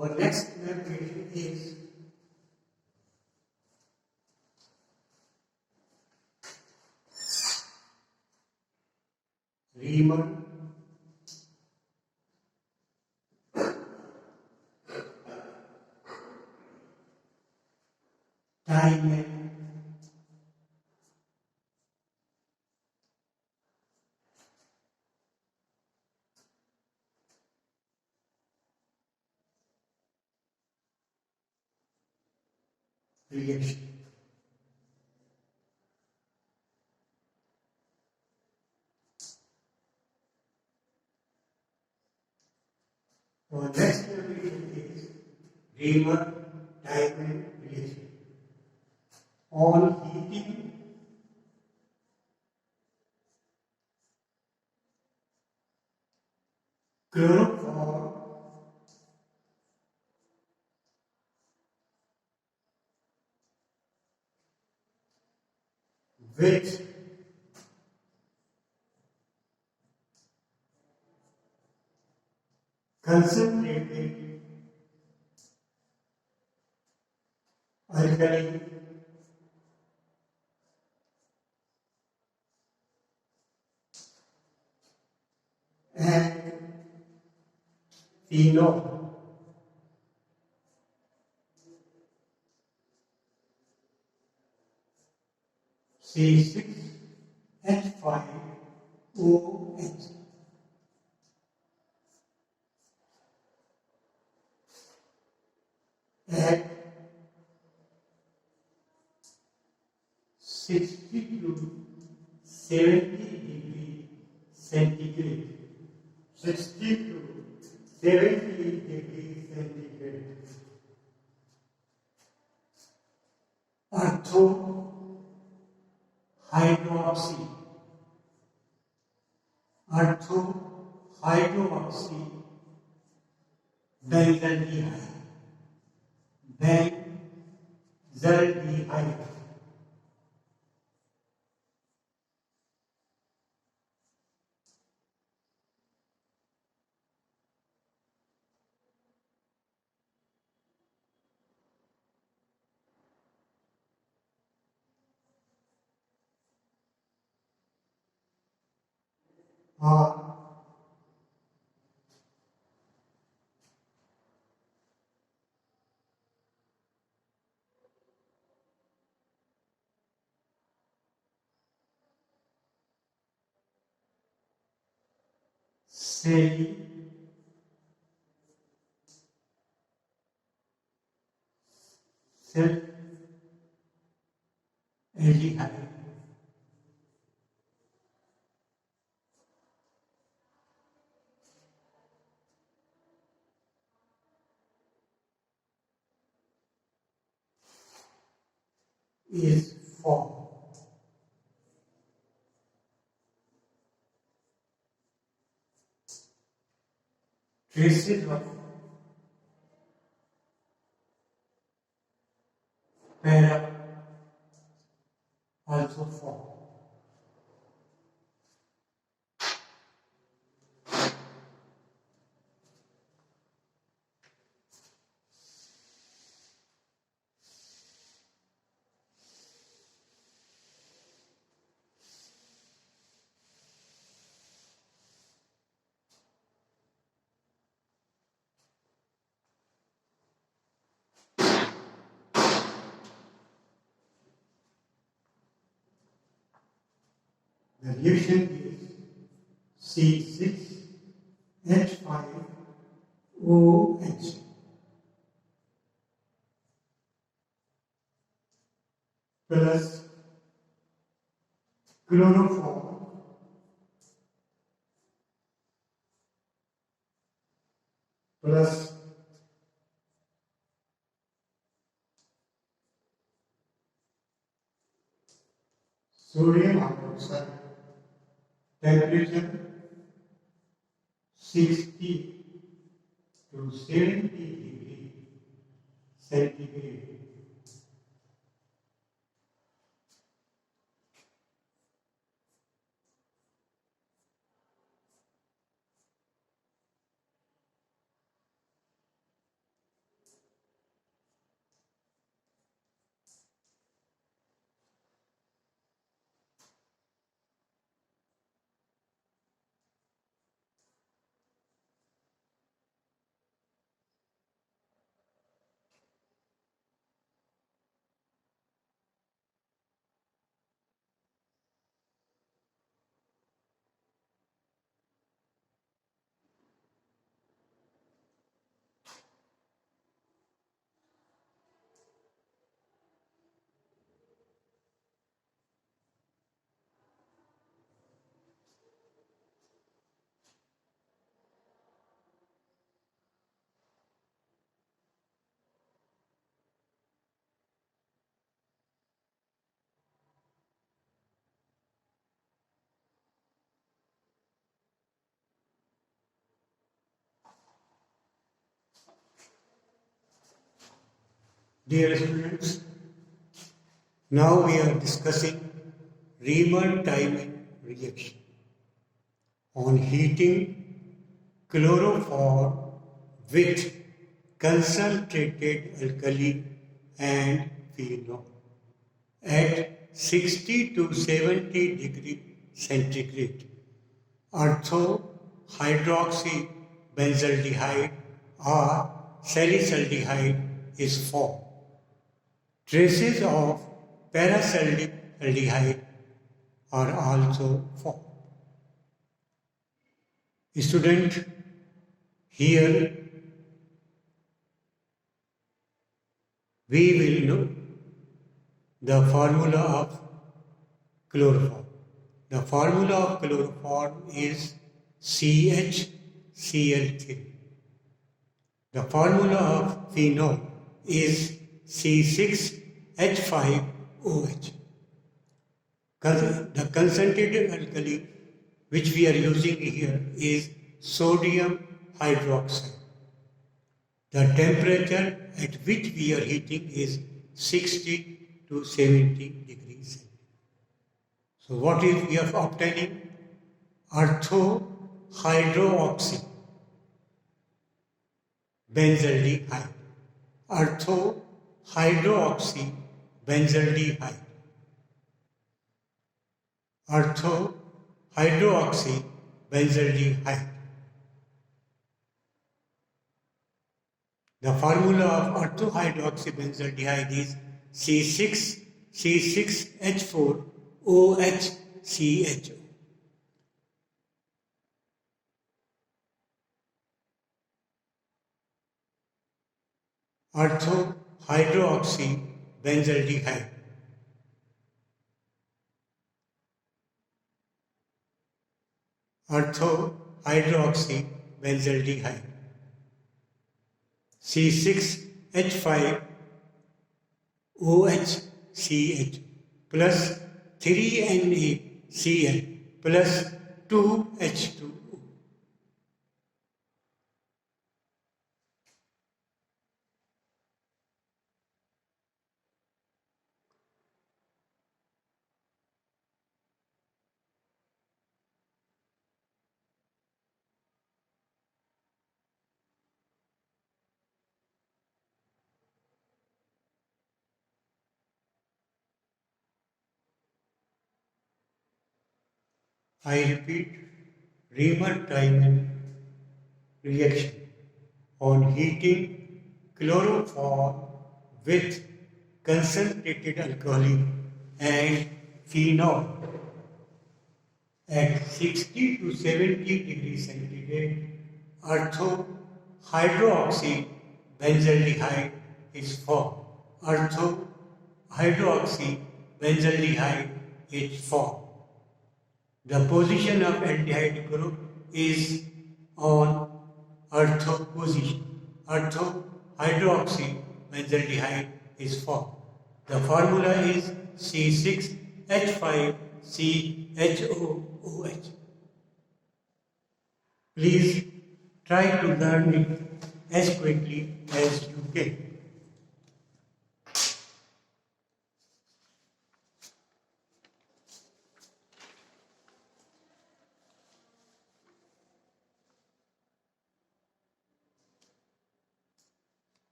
Our next evaporation is Riemann Tiemann reaction. Our next evaporation is Riemann Tiemann reaction. On heating, chloroform with concentrated alkali and phenol C6H5OH at 60 to 70 degree centigrade. 60 to 70 degree centigrade. Ortho hydroxy benzaldehyde. Or say self aldehyde is formed. Traces of para also form. The reaction is C6H5OH plus chloroform plus sodium hydroxide, temperature 60 to 70 degree centigrade. Dear students, now we are discussing Riemann-Timing reaction on heating chloroform with concentrated alkali and phenol at 60 to 70 degree centigrade. Ortho-hydroxybenzaldehyde or salicylaldehyde is formed. Traces of paracetaldehyde are also formed. Student, here we will know the formula of chloroform. The formula of chloroform is CHCl3. The formula of phenol is C6H5OH. The concentrated alkali which we are using here is sodium hydroxide. The temperature at which we are heating is 60 to 70 degrees Celsius. So what is we are obtaining? Ortho-hydroxy benzaldehyde. Ortho-hydroxy benzaldehyde. Ortho-hydroxy benzaldehyde. The formula of ortho-hydroxybenzaldehyde is C6H4OHCHO. Ortho-hydroxybenzaldehyde. Ortho-hydroxybenzaldehyde. C6H5OHCH plus 3NaCl plus 2H2O. I repeat, Riemann-Timing reaction on heating chloroform with concentrated alcohol and phenol at 60 to 70 degrees centigrade. Ortho-hydroxy benzaldehyde is formed. Ortho-hydroxy benzaldehyde is formed. The position of aldehyde group is on ortho position. Ortho-hydroxy benzaldehyde is formed. The formula is C6H5CHOOH. Please try to learn it as quickly as you can.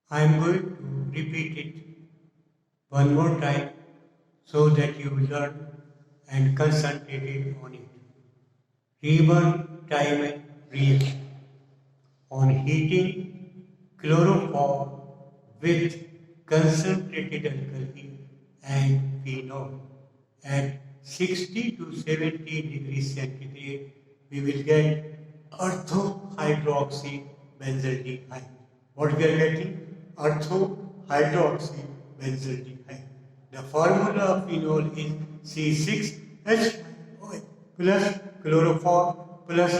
I am going to repeat it one more time so that you will learn and concentrate on it. Riemann-Timing reaction on heating chloroform with concentrated alkali and phenol at 60 to 70 degrees centigrade, we will get ortho-hydroxy benzaldehyde. What we are getting? Ortho-hydroxy benzaldehyde. The formula of phenol is C6H5OH plus chloroform plus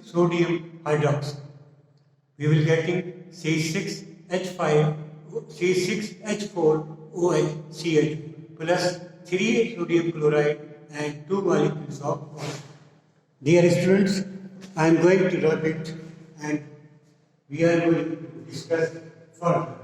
sodium hydroxide. We will getting C6H5 C6H4OH CH plus 3 sodium chloride and 2 molecules of water. Dear students, I am going to rub it and we are going to discuss further.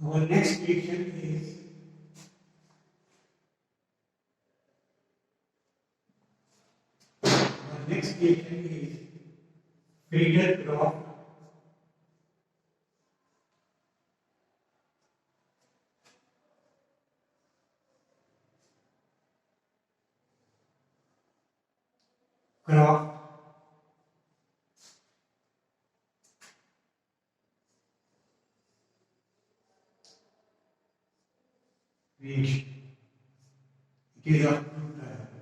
Our next reaction is Friedel-Crafts reaction. It is of two types.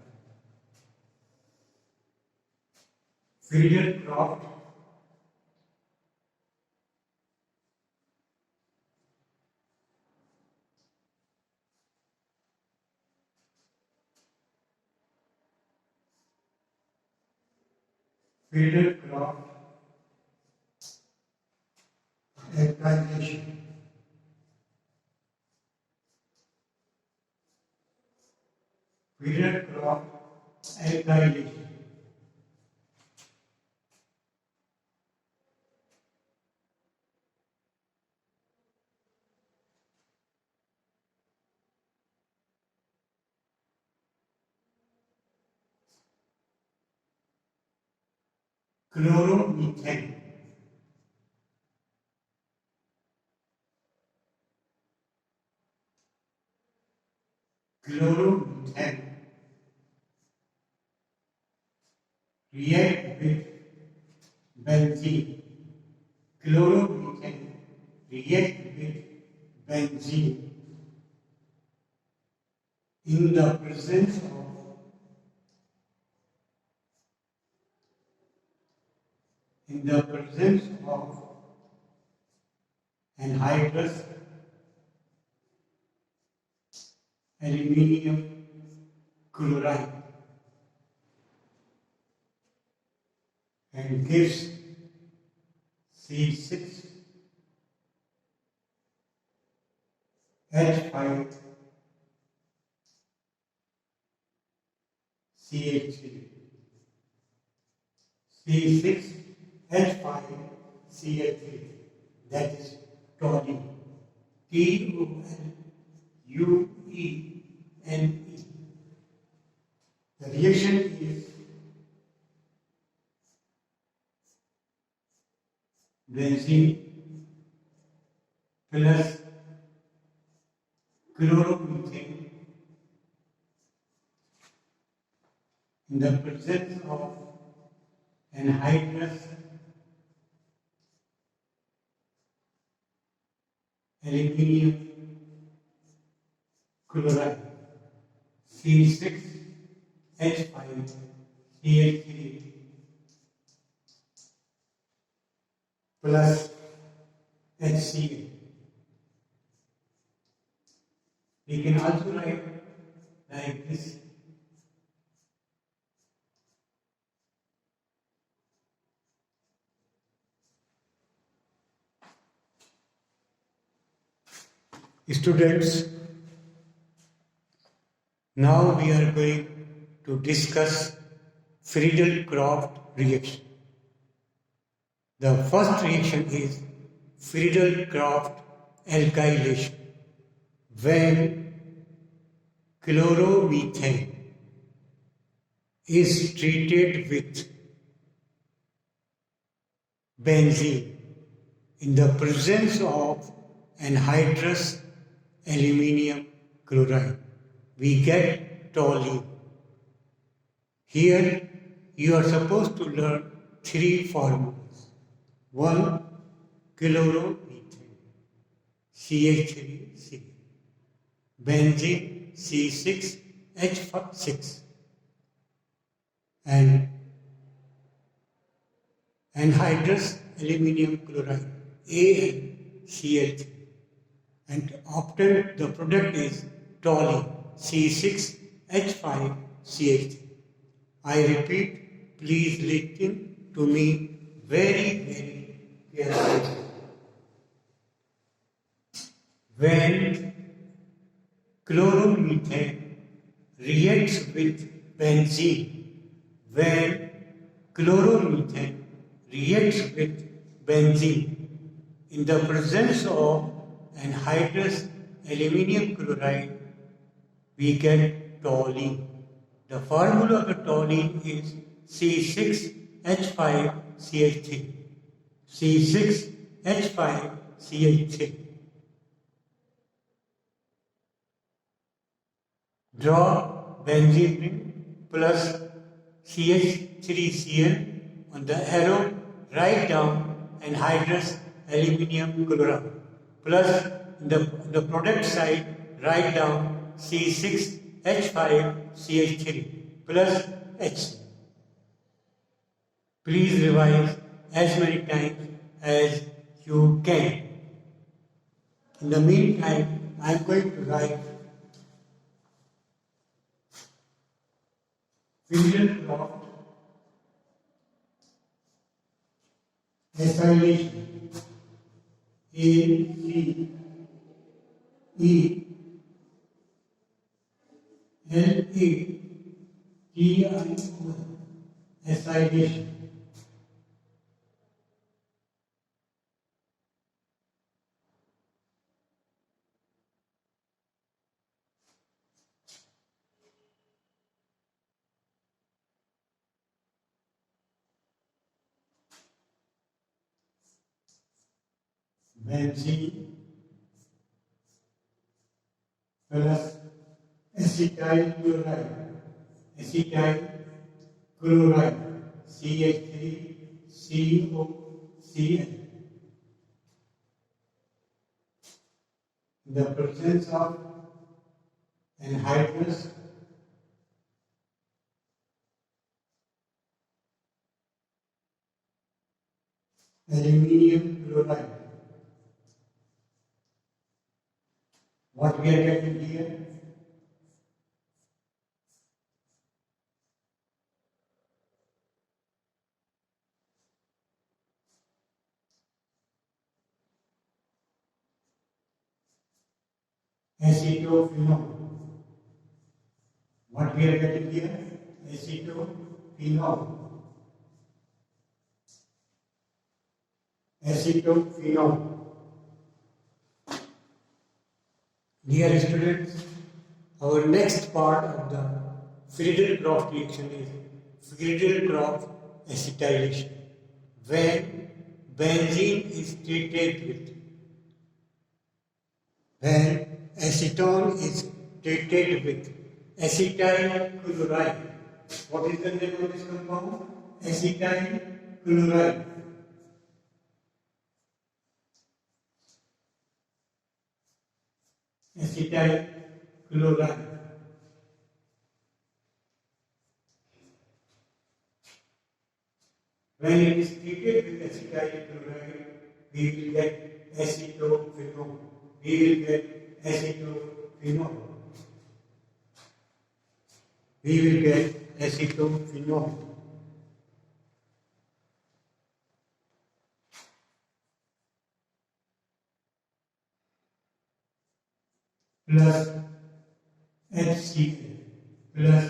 Friedel-Crafts alkylation. Friedel-Crafts alkylation. Chloromethane. Chloromethane react with benzene. Chloromethane react with benzene in the presence of anhydrous aluminium chloride and gives C6H5 CH3. C6H5 CH3, that is toluene. TOLUENE. The reaction is benzene plus chloromethane in the presence of anhydrous aluminium chloride C6H5CH3 plus HCl. We can also write like this. Students, now we are going to discuss Friedel-Crafts reaction. The first reaction is Friedel-Crafts alkylation. When chloromethane is treated with benzene in the presence of anhydrous aluminium chloride, we get toluene. Here you are supposed to learn three formulas. One, chloromethane, CH3C. Benzene, C6H6. And anhydrous aluminium chloride, AnCl3. And often the product is toluene, C6H5CH3. I repeat, please listen to me very carefully. When chloromethane reacts with benzene, when chloromethane reacts with benzene in the presence of anhydrous aluminium chloride, we get toluene. The formula of the toluene is C6H5CH3. C6H5CH3. Draw benzene ring plus CH3Cl on the arrow, write down anhydrous aluminium chloride plus the product side, write down C6H5CH3 plus H. Please revise as many times as you can. In the meantime, I am going to write Friedel-Crafts acylation, ACELATION, acylation. Benzene plus acetyl chloride, CH3COCl. In the presence of anhydrous aluminium chloride. What we are getting here? Acetophenol. What we are getting here? Acetophenol. Acetophenol. Dear students, our next part of the Friedel-Crafts reaction is Friedel-Crafts acetylation. When benzene is treated with, when acetone is treated with acetyl chloride. What is the name of this compound? Acetyl chloride. Acetyl chloride. When it is treated with acetyl chloride, we will get acetophenol. We will get acetophenol. We will get acetophenol. Plus HCl, plus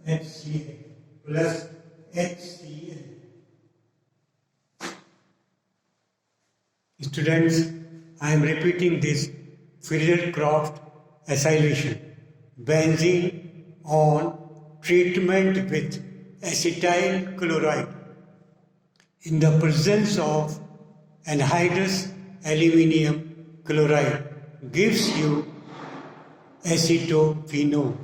HCl, plus HCl. Students, I am repeating this Friedel-Crafts acylation. Benzene on treatment with acetyl chloride in the presence of anhydrous aluminium chloride gives you acetophenol,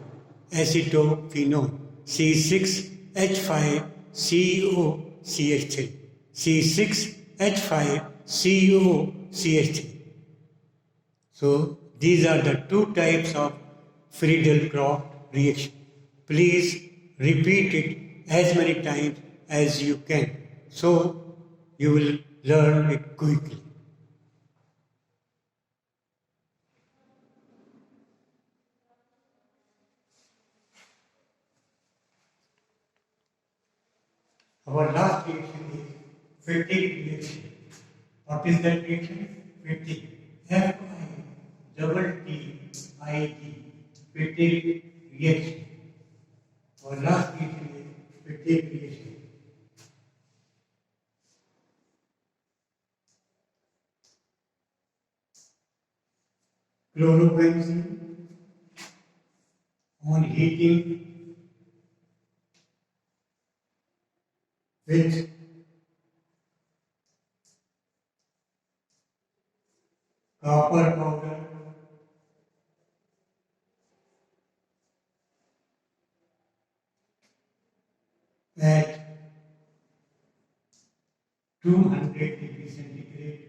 C6 C6H5COCH3. C6H5COCH3. So these are the two types of Friedel-Crafts reaction. Please repeat it as many times as you can, so you will learn it quickly. Our last reaction is fatigue reaction. What is that reaction? Fatigue. F-I-T-T-I-G. Fatigue reaction. Our last reaction is fatigue reaction. Chlorobenzene on heating with copper powder at 200 degrees centigrade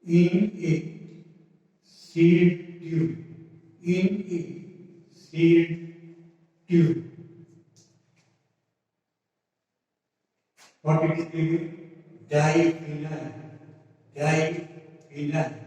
in a sealed tube. In a sealed tube. What it is giving? Diphenyl. Diphenyl.